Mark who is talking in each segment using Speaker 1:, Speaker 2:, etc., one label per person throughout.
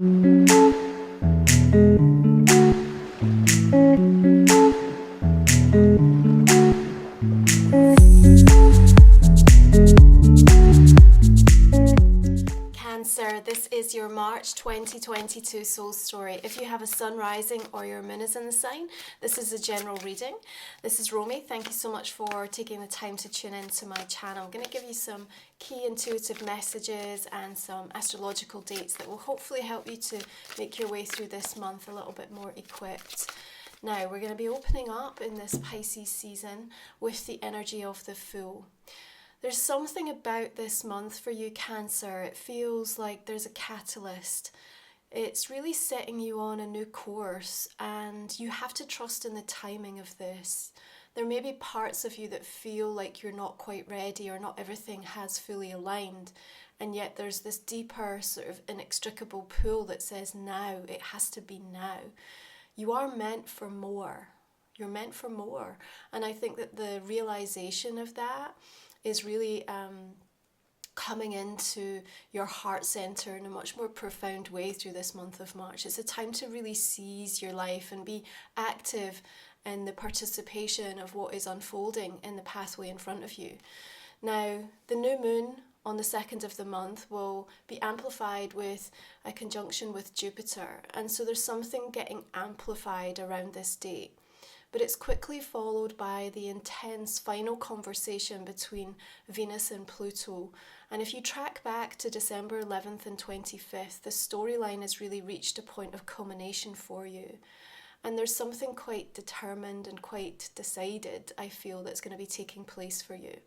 Speaker 1: Cancer, this is your March 2022 soul story. If you have a sun rising or your moon is in the sign, this is a general reading. This is Romy. Thank you so much for taking the time to tune into my channel. I'm going to give you some key intuitive messages and some astrological dates that will hopefully help you to make your way through this month a little bit more equipped. Now, we're going to be opening up in this Pisces season with the energy of the Fool. There's something about this month for you, Cancer. It feels like there's a catalyst. It's really setting you on a new course, and you have to trust in the timing of this. There may be parts of you that feel like you're not quite ready or not everything has fully aligned, and yet there's this deeper sort of inextricable pull that says now, it has to be now. You are meant for more. You're meant for more. And I think that the realization of that is really coming into your heart center in a much more profound way through this month of March. It's a time to really seize your life and be active in the participation of what is unfolding in the pathway in front of you. Now, the new moon on the 2nd of the month will be amplified with a conjunction with Jupiter, and so there's something getting amplified around this date. But it's quickly followed by the intense final conversation between Venus and Pluto. And if you track back to December 11th and 25th, the storyline has really reached a point of culmination for you. And there's something quite determined and quite decided, I feel, that's going to be taking place for you.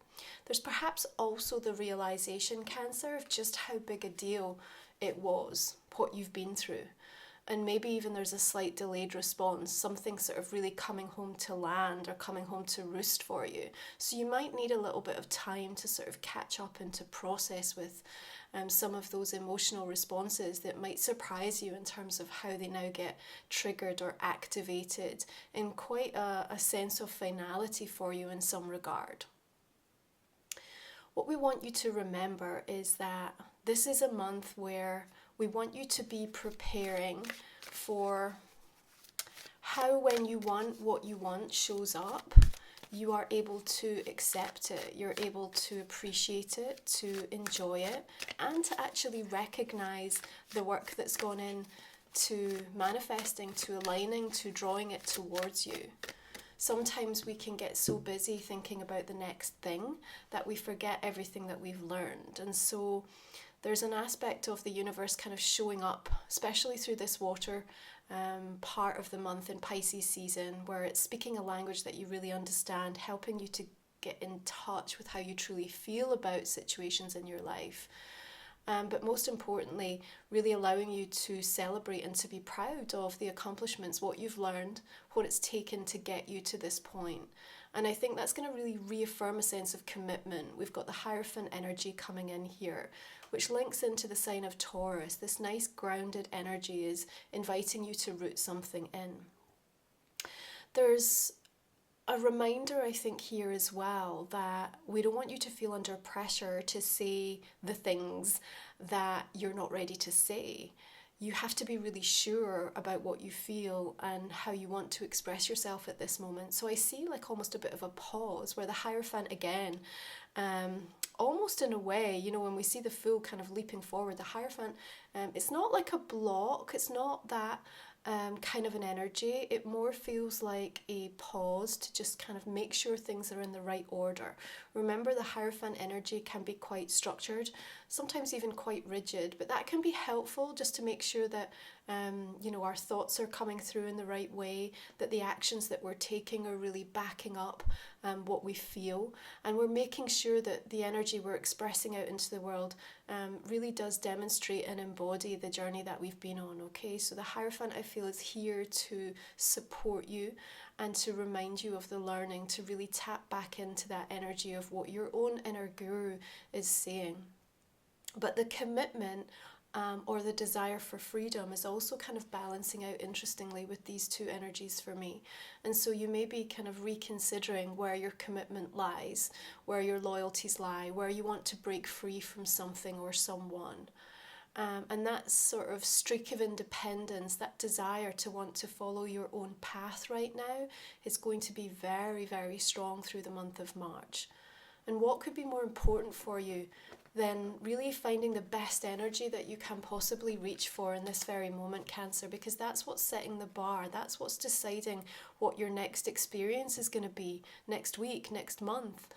Speaker 1: There's perhaps also the realization, Cancer, of just how big a deal it was, what you've been through. And maybe even there's a slight delayed response, something sort of really coming home to land or coming home to roost for you. So you might need a little bit of time to sort of catch up and to process with some of those emotional responses that might surprise you in terms of how they now get triggered or activated in quite a sense of finality for you in some regard. What we want you to remember is that this is a month where we want you to be preparing for how, when you want what you want shows up, you are able to accept it, you're able to appreciate it, to enjoy it, and to actually recognize the work that's gone in to manifesting, to aligning, to drawing it towards you. Sometimes we can get so busy thinking about the next thing that we forget everything that we've learned. And so there's an aspect of the universe kind of showing up, especially through this water part of the month in Pisces season, where it's speaking a language that you really understand, helping you to get in touch with how you truly feel about situations in your life. But most importantly, really allowing you to celebrate and to be proud of the accomplishments, what you've learned, what it's taken to get you to this point. And I think that's going to really reaffirm a sense of commitment. We've got the Hierophant energy coming in here, which links into the sign of Taurus. This nice grounded energy is inviting you to root something in. There's a reminder, I think, here as well, that we don't want you to feel under pressure to say the things that you're not ready to say. You have to be really sure about what you feel and how you want to express yourself at this moment. So I see like almost a bit of a pause where the Hierophant again, almost in a way, you know, when we see the Fool kind of leaping forward, the Hierophant, it's not like a block, it's not that kind of an energy. It more feels like a pause to just kind of make sure things are in the right order. Remember, the Hierophant energy can be quite structured, sometimes even quite rigid, but that can be helpful just to make sure that you know, our thoughts are coming through in the right way, that the actions that we're taking are really backing up what we feel, and we're making sure that the energy we're expressing out into the world really does demonstrate and embody the journey that we've been on. Okay, so the Hierophant, I feel, is here to support you and to remind you of the learning, to really tap back into that energy of what your own inner guru is saying. But the commitment or the desire for freedom is also kind of balancing out interestingly with these two energies for me. And so you may be kind of reconsidering where your commitment lies, where your loyalties lie, where you want to break free from something or someone. And that sort of streak of independence, that desire to want to follow your own path right now is going to be very, very strong through the month of March. And what could be more important for you than really finding the best energy that you can possibly reach for in this very moment, Cancer? Because that's what's setting the bar. That's what's deciding what your next experience is going to be next week, next month.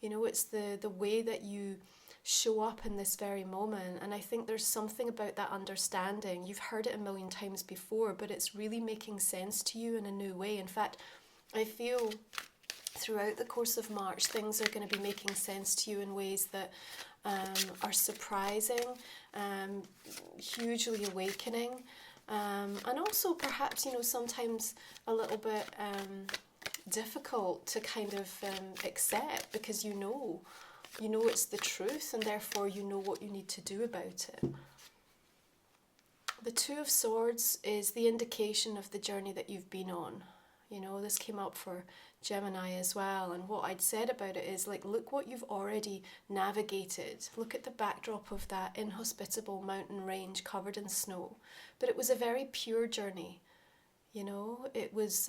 Speaker 1: You know, it's the way that you show up in this very moment. And I think there's something about that understanding. You've heard it a million times before, but it's really making sense to you in a new way. In fact, I feel throughout the course of March, things are going to be making sense to you in ways that are surprising, hugely awakening, and also perhaps, you know, sometimes a little bit difficult to kind of accept, because you know it's the truth, and therefore you know what you need to do about it. The Two of Swords is the indication of the journey that you've been on. You know, this came up for Gemini as well, and what I'd said about it is, like, look what you've already navigated. Look at the backdrop of that inhospitable mountain range covered in snow. But it was a very pure journey, you know. It was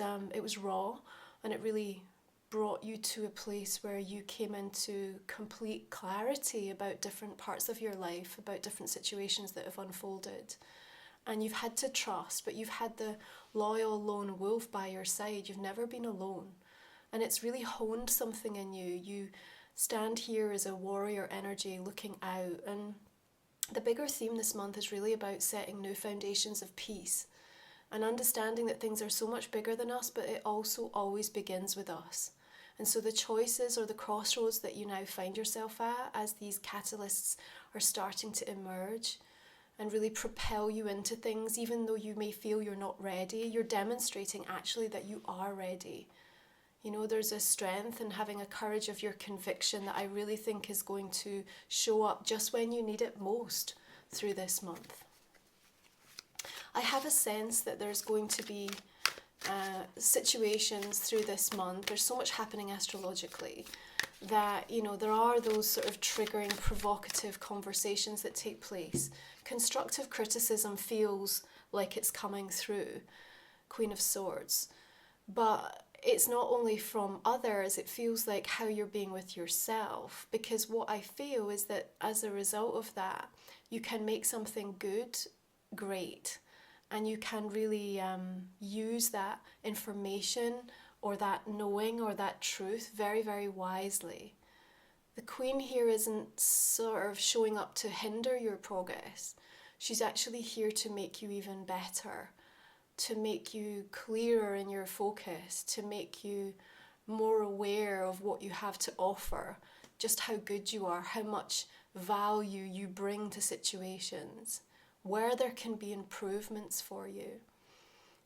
Speaker 1: raw, and it really brought you to a place where you came into complete clarity about different parts of your life, about different situations that have unfolded. And you've had to trust, but you've had the loyal lone wolf by your side. You've never been alone. And it's really honed something in you. You stand here as a warrior energy looking out. And the bigger theme this month is really about setting new foundations of peace and understanding that things are so much bigger than us, but it also always begins with us. And so the choices or the crossroads that you now find yourself at, as these catalysts are starting to emerge and really propel you into things, even though you may feel you're not ready, you're demonstrating actually that you are ready. You know, there's a strength in having a courage of your conviction that I really think is going to show up just when you need it most through this month. I have a sense that there's going to be situations through this month. There's so much happening astrologically that, you know, there are those sort of triggering, provocative conversations that take place. Constructive criticism feels like it's coming through, Queen of Swords. But it's not only from others, it feels like how you're being with yourself. Because what I feel is that as a result of that, you can make something good great. And you can really use that information or that knowing or that truth very, very wisely. The Queen here isn't sort of showing up to hinder your progress. She's actually here to make you even better, to make you clearer in your focus, to make you more aware of what you have to offer, just how good you are, how much value you bring to situations, where there can be improvements for you.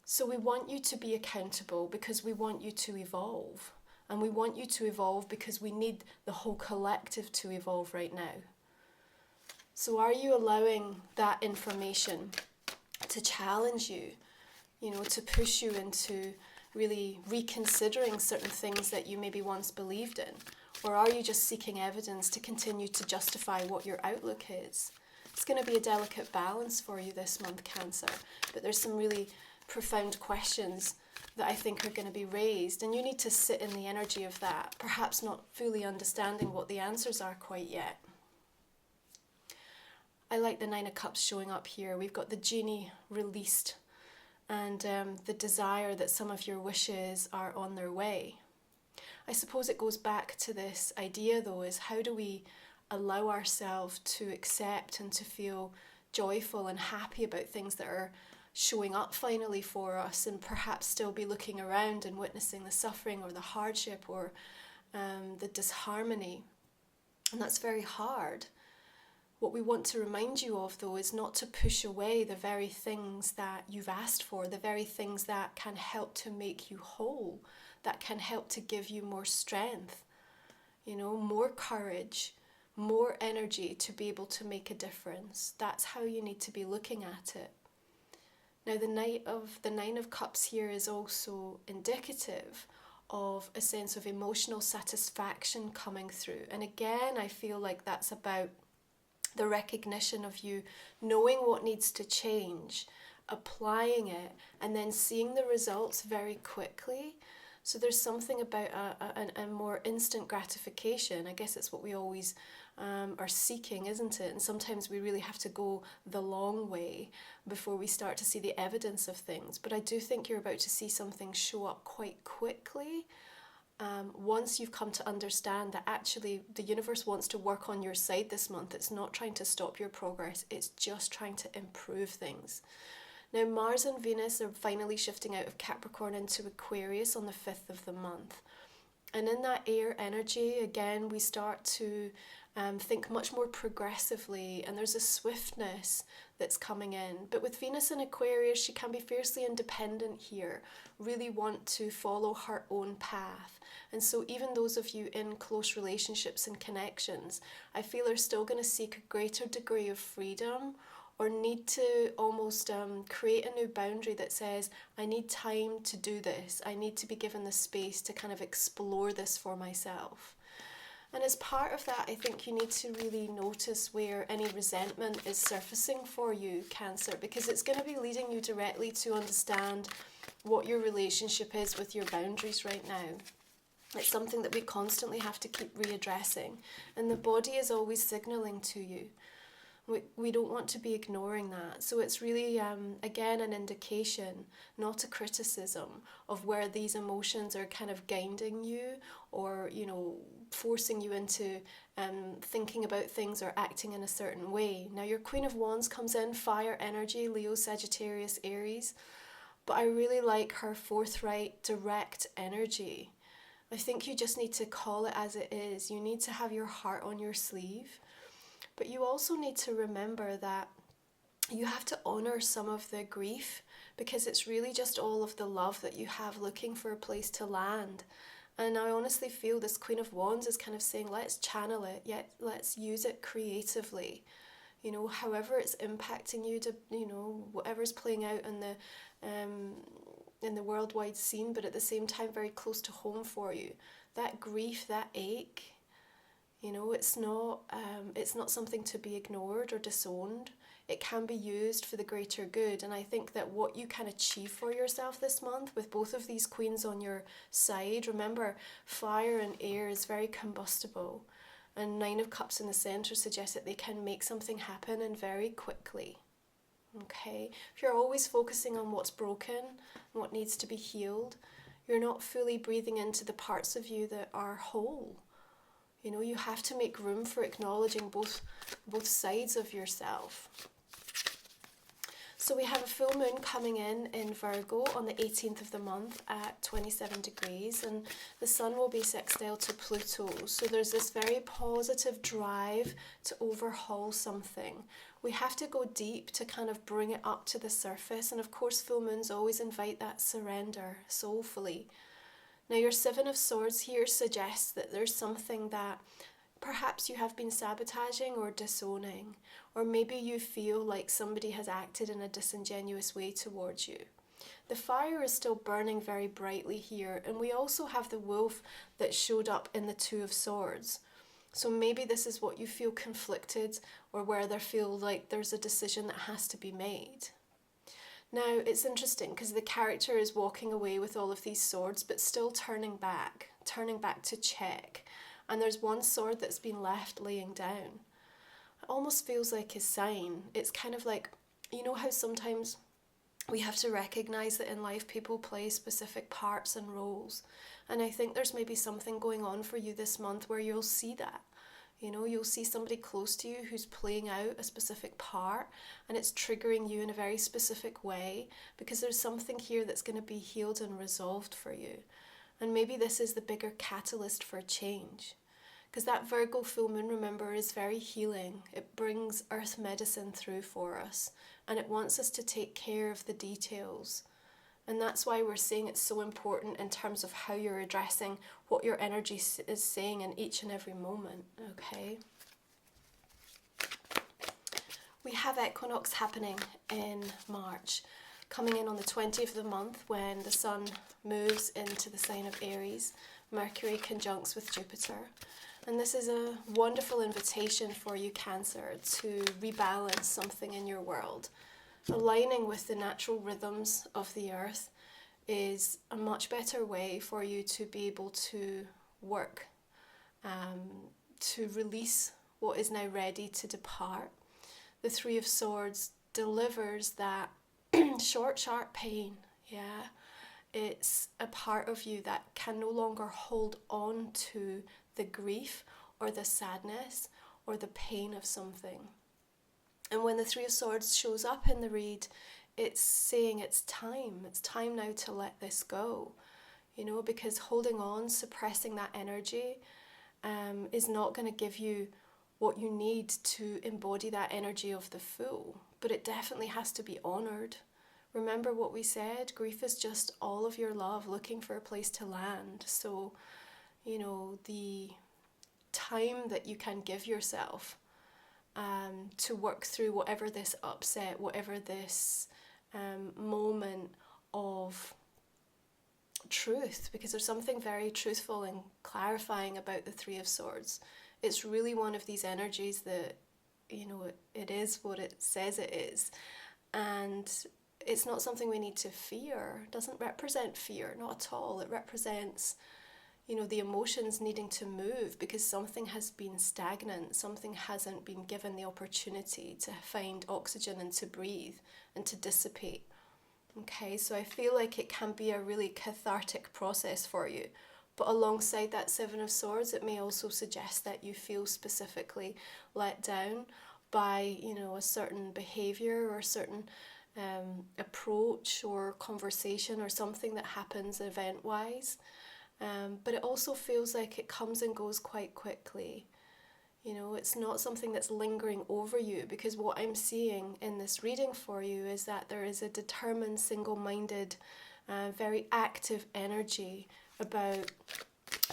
Speaker 1: So we want you to be accountable because we want you to evolve. And we want you to evolve because we need the whole collective to evolve right now. So are you allowing that information to challenge you, you know, to push you into really reconsidering certain things that you maybe once believed in? Or are you just seeking evidence to continue to justify what your outlook is? It's going to be a delicate balance for you this month, Cancer, but there's some really profound questions that I think are going to be raised, and you need to sit in the energy of that, perhaps not fully understanding what the answers are quite yet. I like the Nine of Cups showing up here. We've got the genie released and the desire that some of your wishes are on their way. I suppose it goes back to this idea, though, is how do we allow ourselves to accept and to feel joyful and happy about things that are showing up finally for us, and perhaps still be looking around and witnessing the suffering or the hardship or the disharmony. And that's very hard. What we want to remind you of, though, is not to push away the very things that you've asked for, the very things that can help to make you whole, that can help to give you more strength, you know, more courage, more energy to be able to make a difference. That's how you need to be looking at it. Now, the Nine of Cups here is also indicative of a sense of emotional satisfaction coming through. And again, I feel like that's about the recognition of you knowing what needs to change, applying it, and then seeing the results very quickly. So there's something about a more instant gratification. I guess it's what we always are seeking, isn't it? And sometimes we really have to go the long way before we start to see the evidence of things. But I do think you're about to see something show up quite quickly. Once you've come to understand that actually the universe wants to work on your side this month. It's not trying to stop your progress, it's just trying to improve things. Now Mars and Venus are finally shifting out of Capricorn into Aquarius on the 5th of the month. And in that air energy, again, we start to think much more progressively, and there's a swiftness that's coming in. But with Venus in Aquarius, she can be fiercely independent here, really want to follow her own path. And so even those of you in close relationships and connections, I feel are still going to seek a greater degree of freedom, or need to almost create a new boundary that says, I need time to do this. I need to be given the space to kind of explore this for myself. And as part of that, I think you need to really notice where any resentment is surfacing for you, Cancer, because it's going to be leading you directly to understand what your relationship is with your boundaries right now. It's something that we constantly have to keep readdressing, and the body is always signaling to you. We don't want to be ignoring that. So it's really, again, an indication, not a criticism, of where these emotions are kind of guiding you, or, you know, forcing you into thinking about things or acting in a certain way. Now your Queen of Wands comes in, fire energy, Leo, Sagittarius, Aries. But I really like her forthright, direct energy. I think you just need to call it as it is. You need to have your heart on your sleeve. But you also need to remember that you have to honour some of the grief, because it's really just all of the love that you have looking for a place to land. And I honestly feel this Queen of Wands is kind of saying, let's channel it, yet let's use it creatively. You know, however it's impacting you, to, you know, whatever's playing out in the worldwide scene, but at the same time very close to home for you. That grief, that ache, you know, it's not something to be ignored or disowned. It can be used for the greater good. And I think that what you can achieve for yourself this month, with both of these queens on your side, remember, fire and air is very combustible. And Nine of Cups in the centre suggests that they can make something happen, and very quickly. Okay? If you're always focusing on what's broken and what needs to be healed, you're not fully breathing into the parts of you that are whole. You know, you have to make room for acknowledging both sides of yourself. So we have a full moon coming in Virgo on the 18th of the month at 27 degrees, and the sun will be sextile to Pluto. So there's this very positive drive to overhaul something. We have to go deep to kind of bring it up to the surface, and of course full moons always invite that surrender soulfully. Now your Seven of Swords here suggests that there's something that perhaps you have been sabotaging or disowning, or maybe you feel like somebody has acted in a disingenuous way towards you. The fire is still burning very brightly here, and we also have the wolf that showed up in the Two of Swords. So maybe this is what you feel conflicted, or where there feel like there's a decision that has to be made. Now, it's interesting because the character is walking away with all of these swords, but still turning back to check. And there's one sword that's been left laying down. It almost feels like a sign. It's kind of like, you know how sometimes we have to recognise that in life people play specific parts and roles. And I think there's maybe something going on for you this month where you'll see that. You know, you'll see somebody close to you who's playing out a specific part, and it's triggering you in a very specific way, because there's something here that's going to be healed and resolved for you. And maybe this is the bigger catalyst for change. Because that Virgo full moon, remember, is very healing. It brings earth medicine through for us, and it wants us to take care of the details. And that's why we're saying it's so important in terms of how you're addressing what your energy is saying in each and every moment, okay? We have equinox happening in March, coming in on the 20th of the month when the sun moves into the sign of Aries. Mercury conjuncts with Jupiter. And this is a wonderful invitation for you, Cancer, to rebalance something in your world. Aligning with the natural rhythms of the earth is a much better way for you to be able to work, to release what is now ready to depart. The Three of Swords delivers that short, sharp pain, yeah. It's a part of you that can no longer hold on to the grief or the sadness or the pain of something. And when the Three of Swords shows up in the read, it's saying it's time now to let this go, you know, because holding on, suppressing that energy is not going to give you what you need to embody that energy of the Fool, but it definitely has to be honoured. Remember what we said, grief is just all of your love looking for a place to land. So, you know, the time that you can give yourself to work through whatever this upset, whatever this moment of truth, because there's something very truthful and clarifying about the Three of Swords. It's really one of these energies that, you know, it is what it says it is. And it's not something we need to fear. It doesn't represent fear, not at all. It represents, you know, the emotions needing to move because something has been stagnant, something hasn't been given the opportunity to find oxygen and to breathe and to dissipate. Okay, so I feel like it can be a really cathartic process for you. But alongside that Seven of Swords, it may also suggest that you feel specifically let down by, you know, a certain behaviour or a certain approach or conversation or something that happens event-wise. But it also feels like it comes and goes quite quickly. You know, it's not something that's lingering over you, because what I'm seeing in this reading for you is that there is a determined, single-minded, very active energy about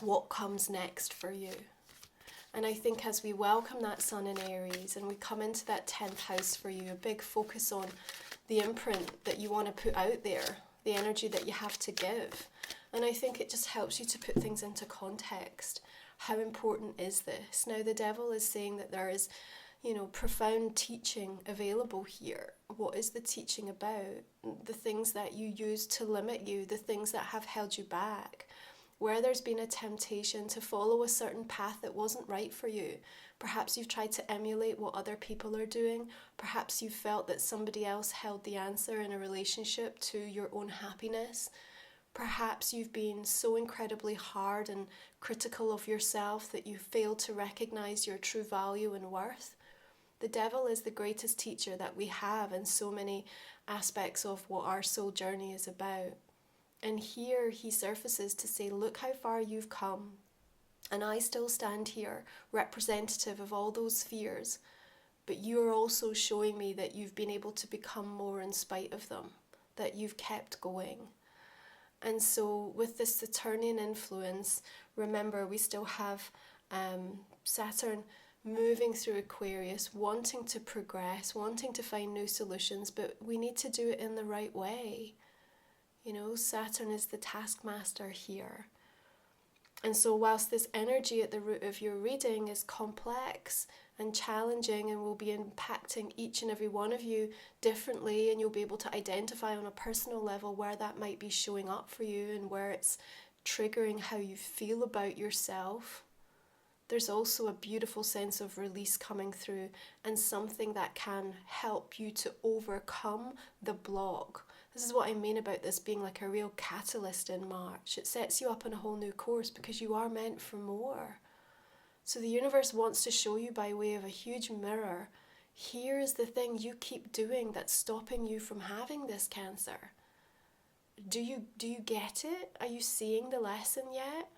Speaker 1: what comes next for you. And I think as we welcome that Sun in Aries and we come into that 10th house for you, a big focus on the imprint that you want to put out there, the energy that you have to give. And I think it just helps you to put things into context. How important is this? Now the Devil is saying that there is, you know, profound teaching available here. What is the teaching about? The things that you use to limit you, the things that have held you back. Where there's been a temptation to follow a certain path that wasn't right for you. Perhaps you've tried to emulate what other people are doing. Perhaps you felt that somebody else held the answer in a relationship to your own happiness. Perhaps you've been so incredibly hard and critical of yourself that you failed to recognize your true value and worth. The Devil is the greatest teacher that we have in so many aspects of what our soul journey is about. And here he surfaces to say, look how far you've come. And I still stand here, representative of all those fears. But you are also showing me that you've been able to become more in spite of them, that you've kept going. And so with this Saturnian influence, remember we still have Saturn moving through Aquarius, wanting to progress, wanting to find new solutions, but we need to do it in the right way. You know, Saturn is the taskmaster here. And so whilst this energy at the root of your reading is complex and challenging and will be impacting each and every one of you differently, and you'll be able to identify on a personal level where that might be showing up for you and where it's triggering how you feel about yourself, there's also a beautiful sense of release coming through and something that can help you to overcome the block. This is what I mean about this being like a real catalyst in March. It sets you up on a whole new course because you are meant for more. So the universe wants to show you by way of a huge mirror, here is the thing you keep doing that's stopping you from having this, Cancer. Do you get it? Are you seeing the lesson yet?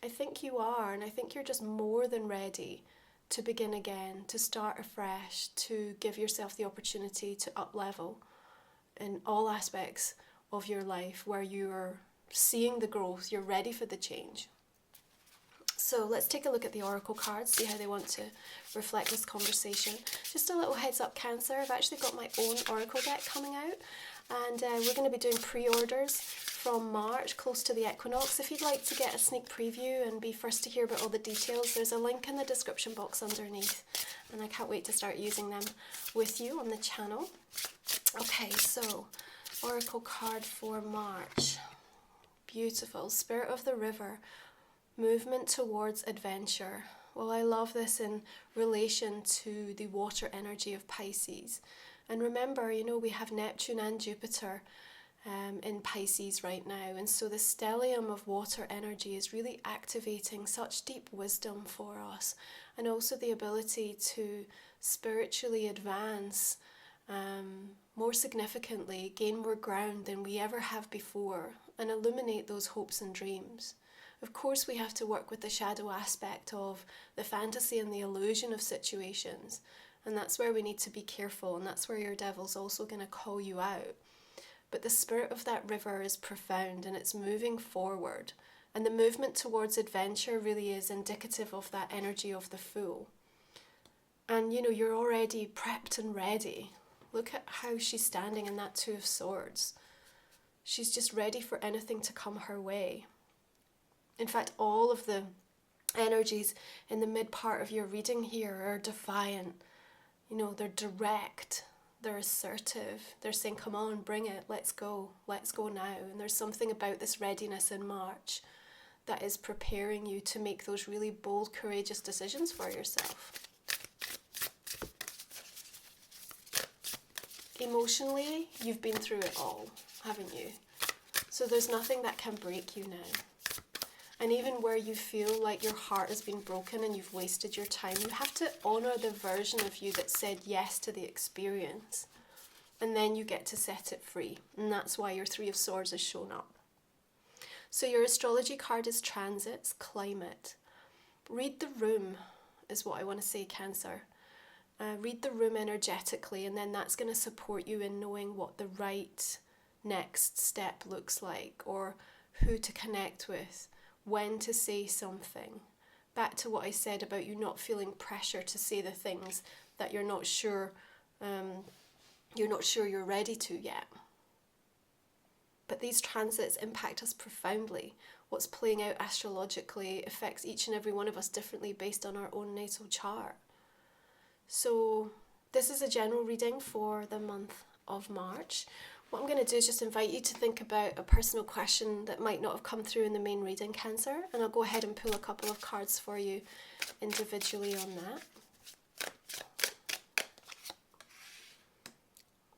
Speaker 1: I think you are, and I think you're just more than ready to begin again, to start afresh, to give yourself the opportunity to up-level in all aspects of your life where you're seeing the growth, you're ready for the change. So let's take a look at the oracle cards, see how they want to reflect this conversation. Just a little heads up, Cancer, I've actually got my own oracle deck coming out, and we're going to be doing pre-orders from March, close to the equinox. If you'd like to get a sneak preview and be first to hear about all the details, there's a link in the description box underneath, and I can't wait to start using them with you on the channel. Okay, so Oracle card for March. Beautiful. Spirit of the River. Movement towards adventure. Well, I love this in relation to the water energy of Pisces. And remember, you know, we have Neptune and Jupiter in Pisces right now. And so the stellium of water energy is really activating such deep wisdom for us. And also the ability to spiritually advance more significantly, gain more ground than we ever have before, and illuminate those hopes and dreams. Of course, we have to work with the shadow aspect of the fantasy and the illusion of situations. And that's where we need to be careful, and that's where your devil's also going to call you out. But the spirit of that river is profound, and it's moving forward. And the movement towards adventure really is indicative of that energy of the Fool. And you know, you're already prepped and ready. Look at how she's standing in that Two of Swords. She's just ready for anything to come her way. In fact, all of the energies in the mid part of your reading here are defiant. You know, they're direct, they're assertive, they're saying, come on, bring it, let's go now. And there's something about this readiness in March that is preparing you to make those really bold, courageous decisions for yourself. Emotionally, you've been through it all, haven't you? So there's nothing that can break you now. And even where you feel like your heart has been broken and you've wasted your time, you have to honour the version of you that said yes to the experience. And then you get to set it free. And that's why your Three of Swords has shown up. So your astrology card is transits, climate. Read the room is what I want to say, Cancer. Read the room energetically, and then that's going to support you in knowing what the right next step looks like, or who to connect with, when to say something. Back to what I said about you not feeling pressure to say the things that you're not sure you're ready to yet. But these transits impact us profoundly. What's playing out astrologically affects each and every one of us differently based on our own natal chart. So this is a general reading for the month of March. What I'm going to do is just invite you to think about a personal question that might not have come through in the main reading, Cancer, and I'll go ahead and pull a couple of cards for you individually on that.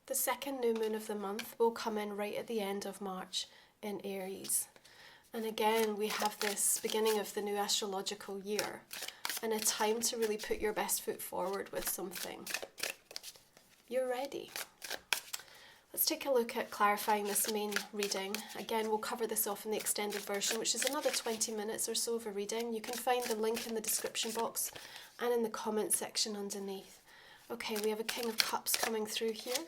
Speaker 1: The second new moon of the month will come in right at the end of March in Aries. And again, we have this beginning of the new astrological year and a time to really put your best foot forward with something. You're ready. Let's take a look at clarifying this main reading. Again, we'll cover this off in the extended version, which is another 20 minutes or so of a reading. You can find the link in the description box and in the comment section underneath. Okay, we have a King of Cups coming through here,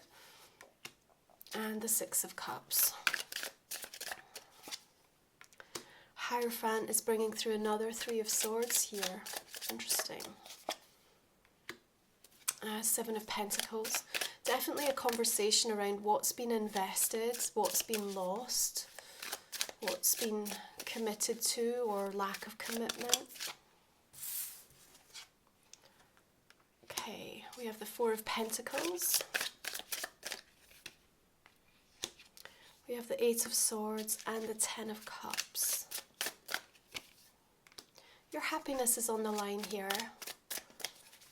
Speaker 1: and the Six of Cups. Hierophant is bringing through another Three of Swords here. Interesting. Seven of Pentacles. Definitely a conversation around what's been invested, what's been lost, what's been committed to or lack of commitment. Okay, we have the Four of Pentacles. We have the Eight of Swords and the Ten of Cups. Your happiness is on the line here.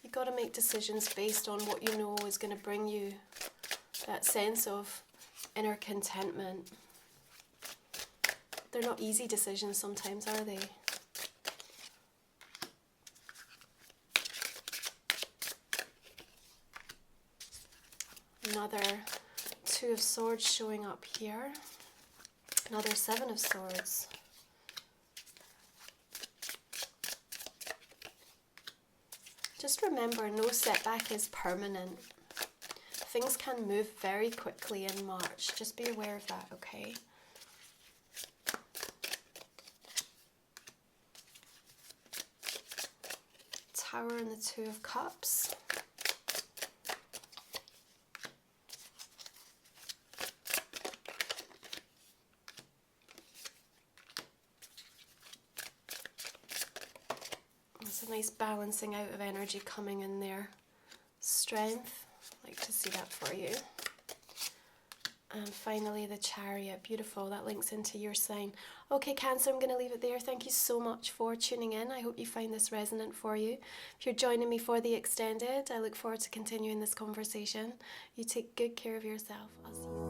Speaker 1: You've got to make decisions based on what you know is going to bring you that sense of inner contentment. They're not easy decisions sometimes, are they? Another Two of Swords showing up here. Another Seven of Swords. Just remember, no setback is permanent. Things can move very quickly in March. Just be aware of that, okay? Tower and the Two of Cups. nice balancing out of energy coming in there. Strength, I'd like to see that for you. And finally the Chariot, beautiful, that links into your sign. Okay Cancer, I'm going to leave it there. Thank you so much for tuning in. I hope you find this resonant for you. If you're joining me for the extended, I look forward to continuing this conversation. You take good care of yourself. I'll see you.